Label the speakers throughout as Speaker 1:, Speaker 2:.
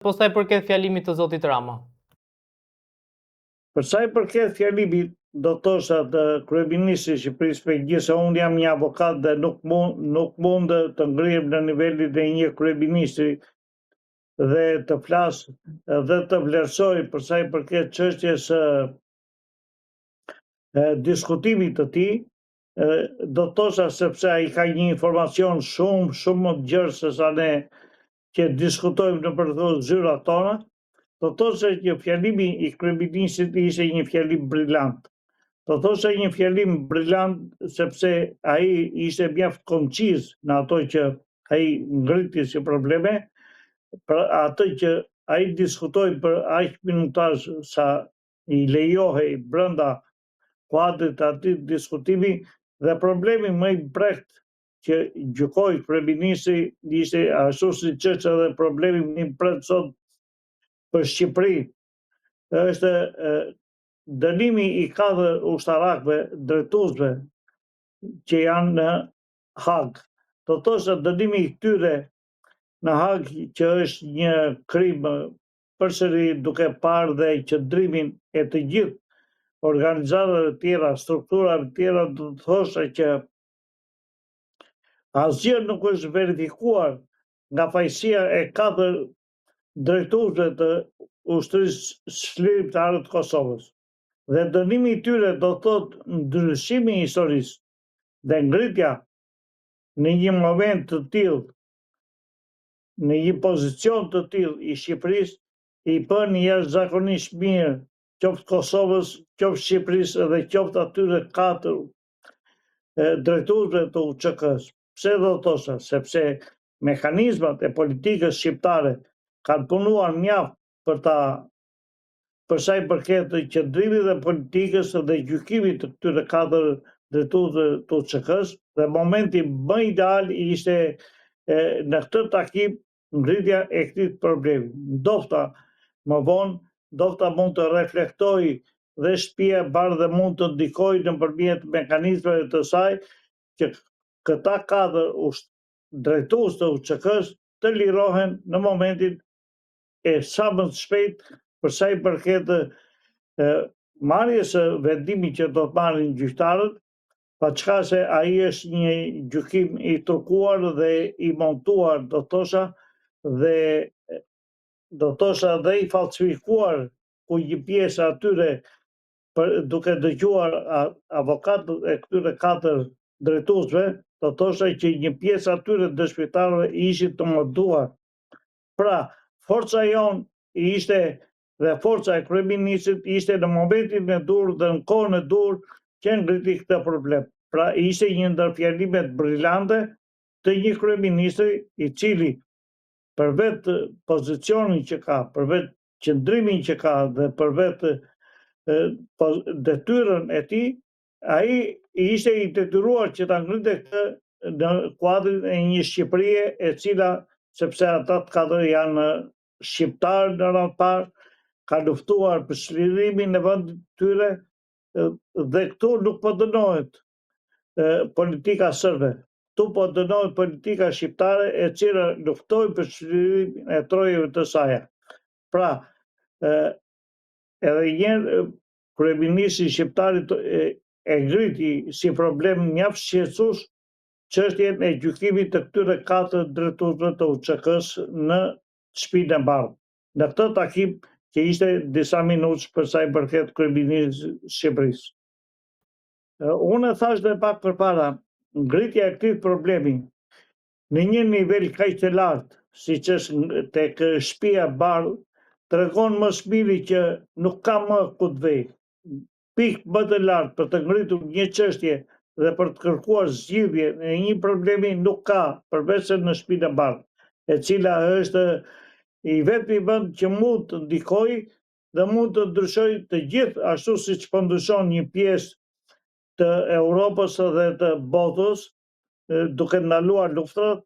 Speaker 1: Po sa i përket fjalimit të zotit Rama?
Speaker 2: Për sa i përket fjalimit, do të thosha të kryeministrit të Shqipërisë, megjithëse unë jam një avokat dhe nuk mund të ngrihem në nivelin e një kryeministri dhe të flas dhe të vlerësoj për sa i përket çështjes diskutimit të tij, do të thosha sepse ai ka një informacion shumë më të gjerë se sa ne që diskutojmë në përthoz zyrat tona. Do të thoshe që fjalimi i kryeministrit ishte një fjalim brillant. Do të thoshe një fjalim brillant sepse ai ishte mjaft konciz në ato që ai ngriti si probleme, për atë që ai diskutoi për aq minutazh sa i lejohej brenda kuadrit të atij diskutimi, dhe problemi më i prekt që gjykoi kryeministri ishte ashtu siç është edhe problemi më i prekt sot për Shqipëri, është dënimi i 4 ushtarakëve drejtuesve që janë në Hag. Do të thosë dënimi i këtyre në Hag, që është një krim përsëri duke parë dhe qëndrimin e të gjithë organizatave të tjera, strukturave të tjera, do të thosë që asgjë nuk është verifikuar nga fajësia e 4 drejtuesve të ushtrisë çlirimtare të Kosovës. Dhe dënimi i tyre do thotë ndryshimi i historisë dhe ngritja në një moment të tillë, në një pozicion të tillë i Shqipërisë, i bën jashtëzakonisht mirë qoftë Kosovës, qoftë Shqipërisë dhe qoftë atyre 4 drejtuesve të UÇK-s. Pse do të thosha? Sepse mekanizmat e politikës shqiptare kanë punuar mjaft për sa i përket qëndrimit dhe politikës dhe gjykimit të këtyre 4 drejtuesve të UÇK-s, dhe momenti më ideal ishte në këtë takim ngritja e këtij problemi. Ndofta më vonë, ndofta mund të reflektoj dhe Shtëpia e Bardhë dhe mund të ndikojë nëpërmjet mekanizmave të saj që këta 4 drejtues të UÇK-s të lirohen në momentin e sa më të shpejt për sa i përket marrjes së vendimit që do të marrin gjyqtarët, paçka se ai është një gjykim i trukuar dhe i montuar, do të thosha dhe i falsifikuar, ku një pjesë atyre duke dëgjuar avokatët e këtyre 4 drejtuesve, do thosha që një pjesë atyre dëshmitarëve ishin të montuar. Pra, forca jon ishte dhe forca e kryeministrit ishte në momentin e dur dhe në kohën e dur që ngriti këtë problem. Pra, ishte një ndër fjalimet brillante të një kryeministri i cili për vetë pozicionin që ka, për vetë qëndrimin që ka dhe për vetë detyrën e tij, ai ishte i detyruar që ta ngrinte këtë në kuadrin e një Shqipërie e cila, sepse ata të 4 janë shqiptarë në radhë parë, ka luftuar për çlirimin e vendit të tyre, dhe këtu nuk po dënohet politika serbe. Këtu po dënohet politika shqiptare e cila luftoi për çlirimin e trojave të saj. Pra, edhe një kryeministri shqiptar e ngriti si problem mjaft shqetësues çështjen e gjykimit të këtyre 4 drejtuesve të UÇK-s në Shtëpinë e Bardhë. Në këtë takim që ishte disa minutë për sa i përket kryeministrit të Shqipërisë. Unë thash dhe pak përpara, ngritja e këtij problemi në një nivel kaq të lartë, siç është tek Shtëpia e Bardhë, tregon më së miri që nuk ka më ku të vejë. Pikë më të lartë për të ngritur një çështje dhe për të kërkuar zgjidhje në një problemi nuk ka, përveç se në Shtëpinë e Bardhë, e cila është i vetmi vend që mund të ndikojë dhe mund të ndryshojë të gjithë, ashtu siç po ndryshon një pjesë të Europës dhe të botës, duke ndaluar luftrat,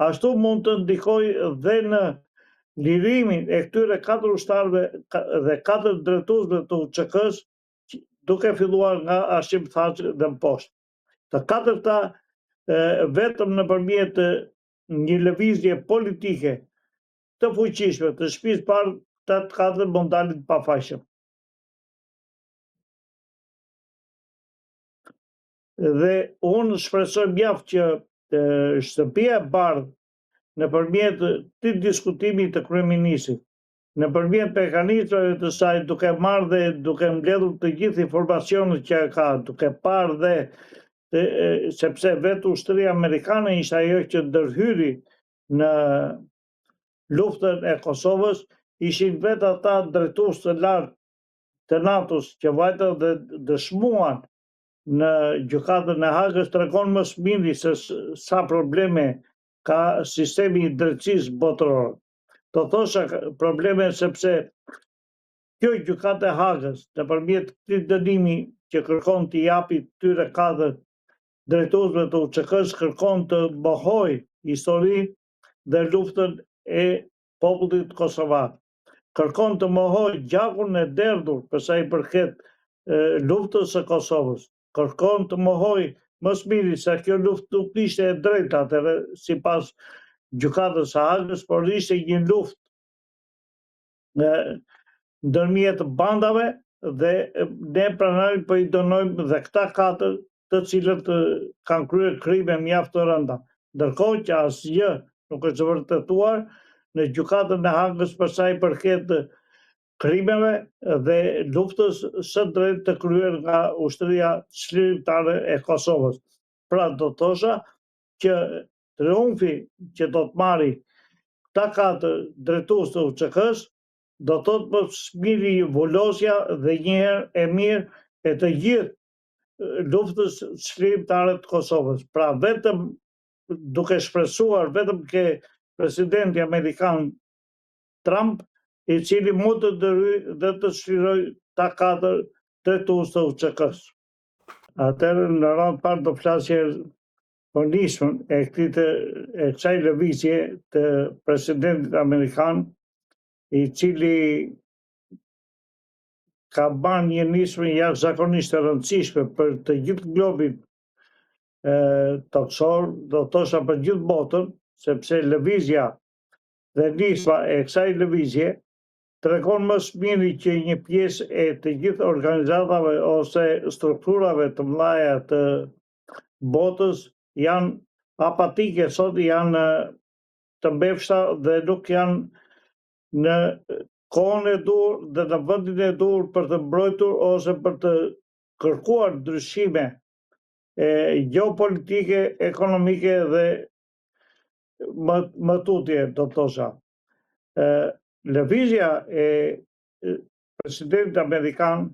Speaker 2: ashtu mund të ndikojë dhe në lirimin e këtyre 4 ushtarëve dhe 4 drejtuesve të UÇK-s, duke filluar nga Hashim Thaçi dhe më poshtë. Të 4-ta vetëm nëpërmjet një lëvizje politike të fuqishme të shtëpisë parë të katër mondalit pafajshëm. Dhe unë shpresoj mjaft që shtëpia e bardhë nëpërmjet të diskutimit të kryeministit, nëpërmjet mekanizmave të saj, duke marrë dhe duke mbledhur të gjithë informacionet që ka, duke parë dhe sepse vetë ushtria amerikane ishte ajo që ndërhyri në luftën e Kosovës, ishin vetë ata drejtues të lartë të NATO-s që vajtën dhe dëshmuan në gjykatën e Hagës, tregon më së miri se sa probleme ka sistemi i drejtësisë botërore. Do thosha probleme sepse kjo gjykatë e Hagës, nëpërmjet këtij dënimi që kërkon t'i japi këtyre katër drejtuesve të UÇK-s, kërkon të mohoj historinë dhe luftën e popullit kosovar. Kërkon të mohoj gjakun e derdhur për sa i përket luftës së Kosovës. Kërkon të mohoj më së miri se kjo luftë nuk ishte e drejtë atëherë sipas gjykatës së Hagës, por ishte një luftë ndërmjet bandave dhe ne pranari po i dënojmë dhe këta katër të cilët kanë kryer krime mjaft të rënda. Ndërkohë që asgjë nuk është vërtetuar në gjykatën e Hagës për sa i përket krimeve dhe luftës së drejtë të kryer nga ushtria çlirimtare e Kosovës. Pra do thosha që triumfi që do të marri këta katër drejtues të UÇK-s do të thotë më së miri vulosja dhe një herë e mirë e të gjithë luftës çlirimtare të Kosovës. Pra vetëm duke shpresuar vetëm ke presidenti amerikan Trump, i cili mund të ndërhyjë dhe të çliroj ta katër drejtues të UÇK-s. Atëherë në radhë parë do flasje për nismën e kësaj lëvizje të presidentit amerikan, i cili ka bërë një nismë jashtëzakonisht e rëndësishme për të gjithë globin toksor, do thosha për gjithë botën, sepse lëvizja dhe nisma e kësaj lëvizje tregon më së miri që një pjesë e të gjithë organizatave ose strukturave të mëdha të botës janë apatike sot, janë të mbefshta dhe nuk janë në kohën e dur dhe në vendin e dur për të mbrojtur ose për të kërkuar ndryshime geopolitike, ekonomike dhe më tutje, do të thosha. Lëvizja e presidentit amerikan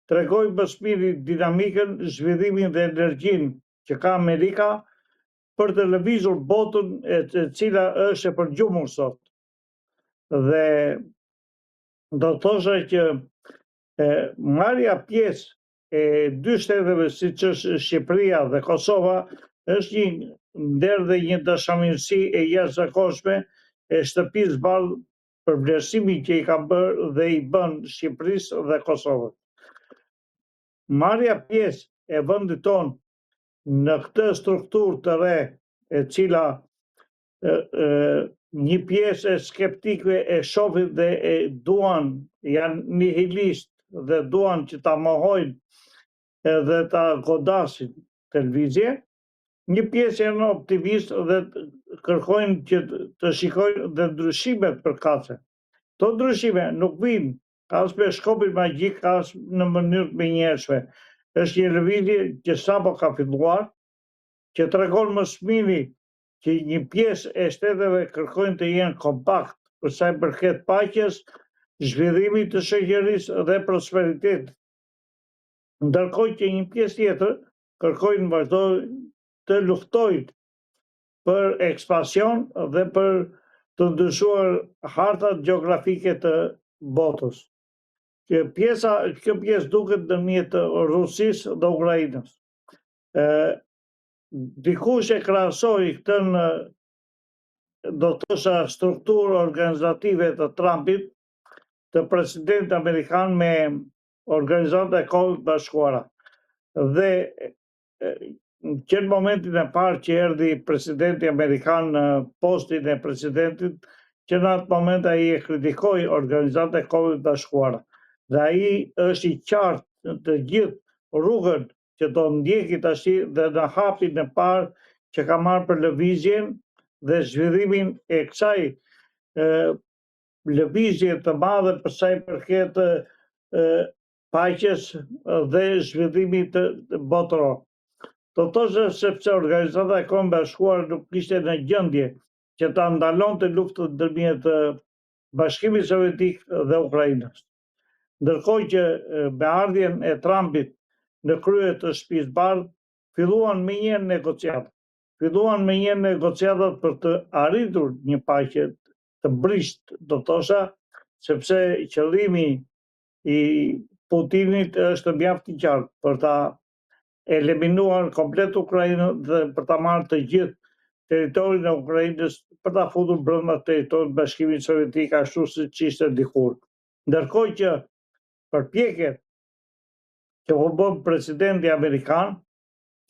Speaker 2: tregoi më së miri dinamikën, zhvillimin dhe energjinë që ka Amerika për të lëvizur botën e cila është e përgjumur sot. Dhe do të thosha që marrja pjesë e dy shteteve siç është Shqipëria dhe Kosova është një nder dhe një dashamirësi e jashtëzakonshme e shtëpisë bardhë për vlerësimin që i ka bërë dhe i bën Shqipërisë dhe Kosovës. Marrja pjesë e vendit tonë në këtë strukturë të re, e cila një pjesë e skeptikëve e shohin dhe e duan, janë nihilist dhe duan që ta mohojnë dhe ta godasin televizje, një pjesë janë optimist dhe kërkojnë që të shikojnë dhe ndryshimet përkatëse. Këto ndryshime nuk vijnë as me shkopin magjik, as në mënyrë të menjëhershme. Është një lëvizje që sapo ka filluar, që tregon më së miri që një pjesë e shteteve kërkojnë të jenë kompakt për sa i përket paqes, zhvillimit të shoqërisë dhe prosperitetit. Ndërkohë që një pjesë tjetër kërkojnë vazhdojnë të luftojnë për ekspansion dhe për të ndryshuar hartat gjeografike të botës. Kjo pjesë duket ndërmjet Rusisë dhe Ukrainës. Dikush e krahasoi këtë në, do të thosha, strukturë organizative të Trumpit, të presidentit amerikan me Organizata e Kombeve të Bashkuara. Dhe që në momentin e parë që erdhi presidenti amerikan në postin e presidentit, që në atë moment ai e kritikoi Organizatën e Kombeve të Bashkuara. Dhe ai është i qartë të gjithë rrugën që do ndjeki tash dhe në hapin e parë që ka marrë për lëvizjen dhe zhvillimin e kësaj lëvizje të madhe për sa i përket paqes dhe zhvillimit botëror. Do thoshte sepse Organizata e Kombeve të Bashkuara nuk ishte në gjendje që ta ndalonte luftën ndërmjet Bashkimit Sovjetik dhe Ukrainës. Ndërkohë që me ardhjen e Trumpit në krye të Shtëpisë Bardhë, filluan menjëherë negociatat. Filluan menjëherë negociatat për të arritur një paqe të brisht, do thosha, sepse qëllimi i Putinit është mjaft i qartë për ta eliminuar komplet Ukrainën dhe për ta marrë të gjithë territorin e Ukrainës për ta futur brenda territorit të Bashkimit Sovjetik ashtu siç ishte dikur. Ndërkohë që përpjekjet që u bën presidenti amerikan,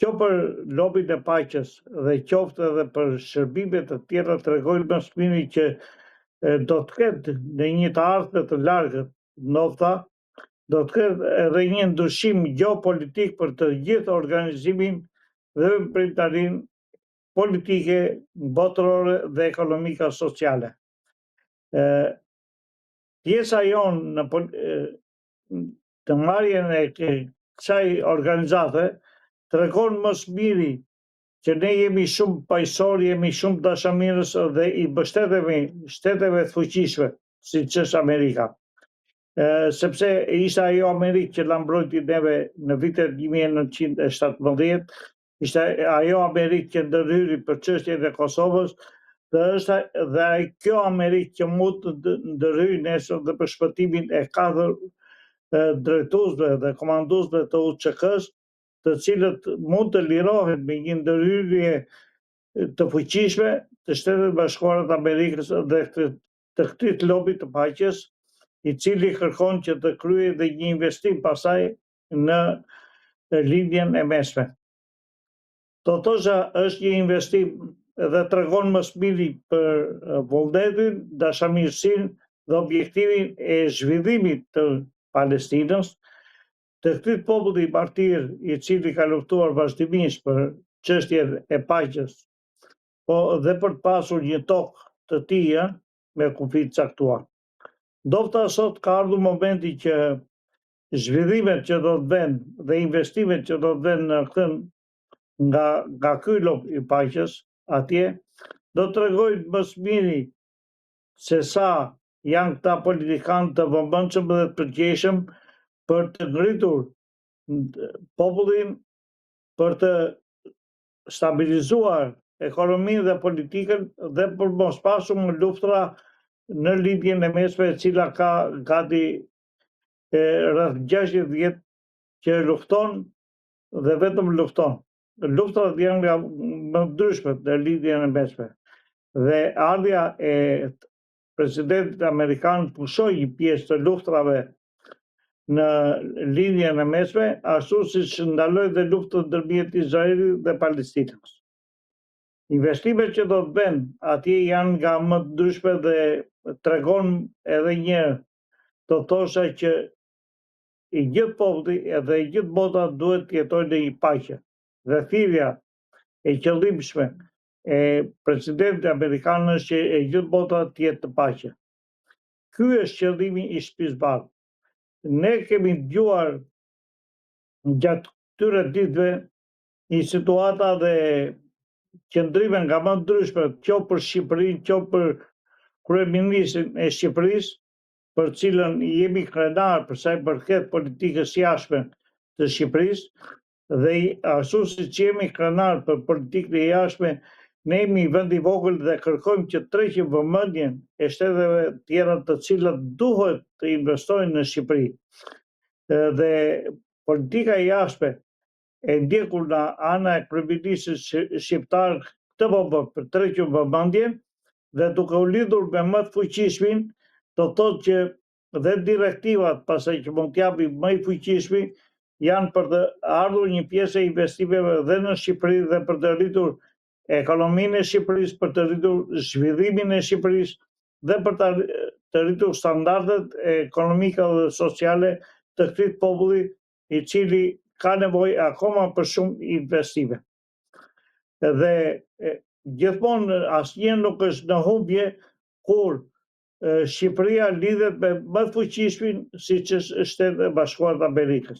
Speaker 2: që për lobin e paqes dhe qoftë edhe për shërbimet të tjera tregojnë më së miri që do të ketë në një të ardhme të largët nofta, do të ketë edhe një ndryshim gjeopolitik për të gjithë organizimin dhe veprimtarinë politike, botërore dhe ekonomika sociale. Pjesa jonë në të marrjen e kësaj organizate tregon më së miri që ne jemi shumë paqësor, jemi shumë dashamirës dhe i mbështetemi shteteve të fuqishme, siç është Amerika. Sepse ishte ajo Amerikë që na mbrojti neve në vitet 1917, ishte ajo Amerikë që ndërhyri për çështjen e Kosovës, dhe është dhe kjo Amerikë që mund të ndërhyjë nesër dhe për shpëtimin e 4 drejtuesve dhe komanduesve të UÇK-s, të cilët mund të lirohen me një ndërhyrje të fuqishme të Shtetet Bashkuara të Amerikës dhe të këtij lobi të paqes, i cili kërkon që të kryejë dhe një investim pasaj në linjën e mesme. Do thosha është një investim dhe tregon më së miri për vullnetin, dashamirësinë dhe objektivin e zhvillimit të Palestinës, të këtij populli i martir i cili ka luftuar vazhdimisht për çështjen e paqes, po dhe për të pasur një tokë të tij me kufi të caktuar. Ndofta sot ka ardhur momenti që zhvillimet që do të vënë dhe investimet që do të vënë në këtë nga ky lob i paqes atje, do të tregojnë më së miri se sa janë këta politikanë të vëmendshëm dhe të përgjegjshëm për të ngritur popullin, për të stabilizuar ekonominë dhe politikën dhe për mos pasur më luftra në lidhjen e mesme, e cila ka gati rreth 60 vjet që lufton dhe vetëm lufton. Luftrat janë nga më ndryshme në lidhjen e mesme. Dhe ardhja e presidentit amerikan pushoi një pjesë të luftrave në lidhjen e mesme, ashtu siç ndaloi dhe luftën ndërmjet Izraelit dhe Palestinës. Investimet që do të bëhen atje janë nga më të ndryshme dhe tregon edhe një, do thosha që i gjithë populli edhe i gjithë bota duhet të jetojnë në një paqe. Dhe thirrja e qëllimshme e presidentit amerikan është që e gjithë bota të jetë të paqe. Ky është qëllimi i Shtëpisë Bardhë. Ne kemi dëgjuar gjatë këtyre ditëve një situata dhe qëndrime nga më ndryshme, qoftë për Shqipërinë, qoftë për kryeministrin e Shqipërisë, për cilën jemi krenar për sa i përket politikës jashtme të Shqipërisë, dhe ashtu siç jemi krenar për politikën e jashtme, ne jemi vend i vogël dhe kërkojmë që tërheqim vëmendjen e shteteve tjera të cilat duhet të investojnë në Shqipëri. Dhe politika e jashtme e ndjekur nga ana e kryeministrit shqiptar këtë për të tërhequr vëmendjen dhe duke u lidhur me më të fuqishmin, do thotë që dhe direktivat pasaj që mund t'japi më i fuqishmi janë për të ardhur një pjesë e investimeve dhe në Shqipëri dhe për të rritur ekonominë e Shqipërisë, për të rritur zhvillimin e Shqipërisë dhe për të rritur standardet ekonomike dhe sociale të këtij populli i cili ka nevojë akoma për shumë investime. Dhe gjithmonë asnjë nuk është në humbje kur Shqipëria lidhet me më të fuqishmin siç është Shtetet e Bashkuara të Amerikës.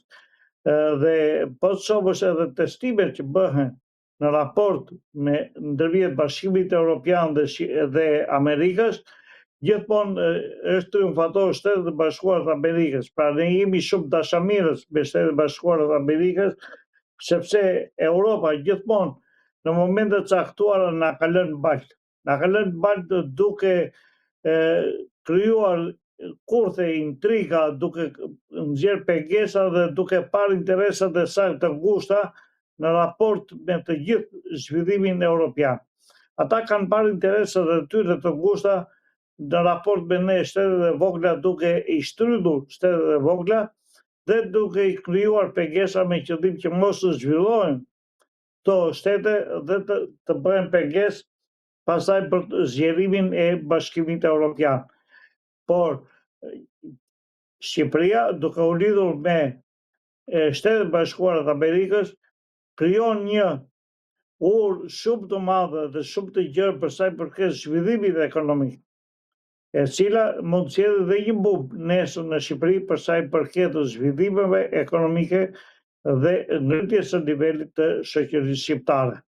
Speaker 2: Dhe po të shohësh edhe testimet që bëhen në raport me ndërmjet Bashkimit Evropian dhe Amerikës, gjithmonë është triumfator Shtetet e Bashkuara të Amerikës. Pra ne jemi shumë dashamirës me Shtetet e Bashkuara të Amerikës, sepse Europa gjithmonë në momente të caktuara na ka lënë baltë. Na ka lënë baltë duke krijuar kurthe, intriga, duke nxjerr pengesa dhe duke parë interesat e saj të ngushta në raport me të gjithë zhvillimin evropian. Ata kanë parë interesat e tyre të ngushta në raport me ne shtetet e vogla, duke i shtrydhur shtetet e vogla dhe duke i krijuar pengesa me qëllim që mos të zhvillohen këto shtete dhe të bëhen pengesë pastaj për zgjerimin e Bashkimit Evropian. Por Shqipëria, duke u lidhur me Shtetet e Bashkuara të Amerikës, krijon një urë shumë të madhe dhe shumë të gjerë për sa i përket zhvillimit ekonomik, e cila mund të sjellë dhe një bumb nesër në Shqipëri për sa i përket zhvillimeve ekonomike dhe ngritjes së nivelit të shoqërisë shqiptare.